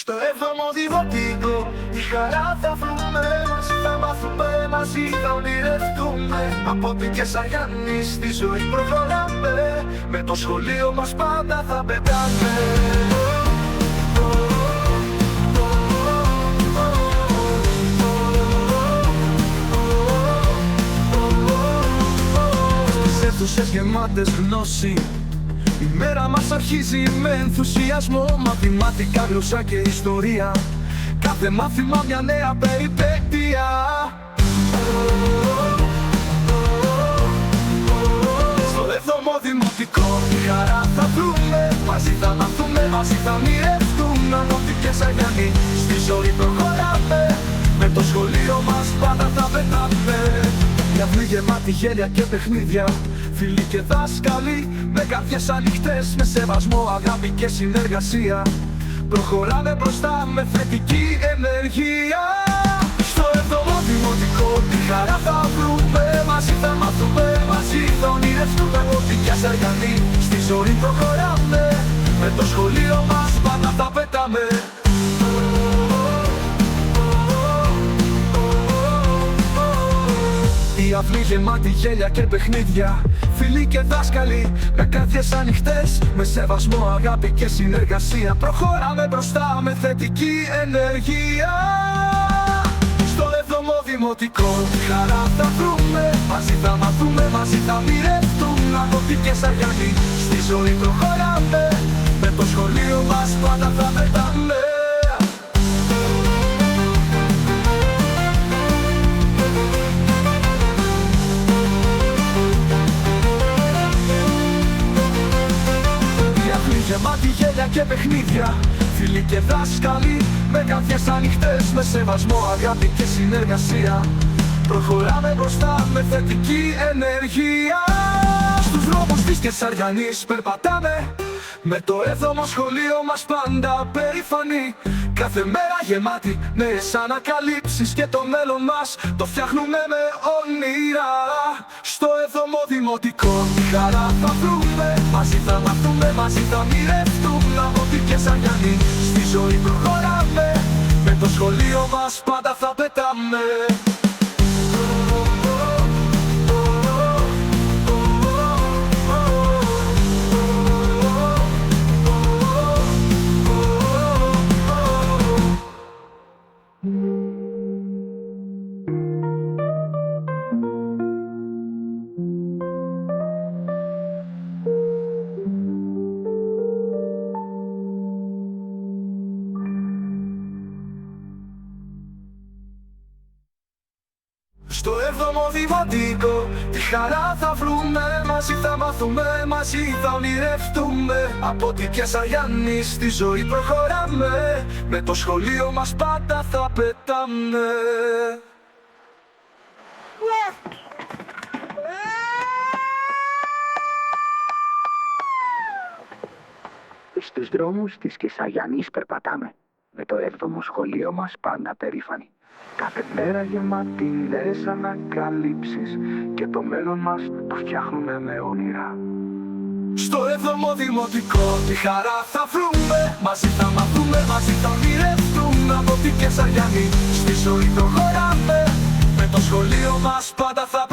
Στο έβδομο δημοτικό τη χαρά θα βρούμε, μαζί θα μάθουμε, μαζί θα ονειρευτούμε. Από την Κεσαριανή στη ζωή προχωράμε, με το σχολείο μας πάντα θα πετάμε. Στις αίθουσες γεμάτες γνώση, η μέρα μας αρχίζει με ενθουσιασμό. Μαθηματικά, γλώσσα και ιστορία, κάθε μάθημα μια νέα περιπέτεια. Στο έβδομο δημοτικό τη χαρά θα βρούμε, μαζί θα μάθουμε, μαζί θα ονειρευτούμε. Από την Κεσαριανή στη ζωή προχωράμε, με το σχολείο μας πάντα θα πετάμε. Μια αυλή γεμάτη γέλια και παιχνίδια, φίλοι και δάσκαλοι, με καρδιές ανοιχτές, με σεβασμό, αγάπη και συνεργασία. Προχωράμε μπροστά με θετική ενέργεια. Στο έβδομο δημοτικό τη χαρά θα βρούμε, μαζί θα μάθουμε, μαζί θα ονειρευτούμε. Από την Κεσαριανή στη ζωή προχωράμε, με το σχολείο μας πάντα θα πετάμε. Η αυλή γεμάτη γέλια και παιχνίδια, φίλοι και δάσκαλοι, με καρδιές ανοιχτές, με σεβασμό, αγάπη και συνεργασία. Προχωράμε μπροστά με θετική ενέργεια. Στο έβδομο δημοτικό τη χαρά θα βρούμε, μαζί θα μάθουμε, μαζί θα ονειρευτούμε. Από την Κεσαριανή στη ζωή προχωράμε, με το σχολείο μας πάντα θα πετάμε. Γεμάτη γέλια και παιχνίδια, φίλοι και δάσκαλοι, με καρδιές ανοιχτές, με σεβασμό, αγάπη και συνεργασία. Προχωράμε μπροστά με θετική ενέργεια. Στους δρόμους της Κεσαριανής περπατάμε, με το έβδομο σχολείο μας πάντα περήφανοι. Κάθε μέρα γεμάτη νέες ανακαλύψεις, και το μέλλον μας το φτιάχνουμε με όνειρα. Στο έβδομο δημοτικό τη χαρά θα βρούμε, μαζί θα μάθουμε, μαζί θα ονειρευτούμε. Από την Κεσαριανή στη ζωή προχωράμε, με το σχολείο μας πάντα θα πετάμε. Στο έβδομο δημοτικό τη χαρά θα βρούμε, μαζί θα μάθουμε, μαζί θα ονειρευτούμε. Από την Κεσαριανή στη ζωή προχωράμε, με το σχολείο μας πάντα θα πετάμε. Στους δρόμους της Κεσαριανής περπατάμε, με το έβδομο σχολείο μας πάντα περήφανοι. Κάθε μέρα γεμάτη νέες ανακαλύψεις, και το μέλλον μας το φτιάχνουμε με όνειρα. Στο έβδομο δημοτικό τη χαρά θα βρούμε, μαζί θα μάθουμε, μαζί θα ονειρευτούμε. Από την Κεσαριανή στη ζωή προχωράμε, με το σχολείο μας πάντα θα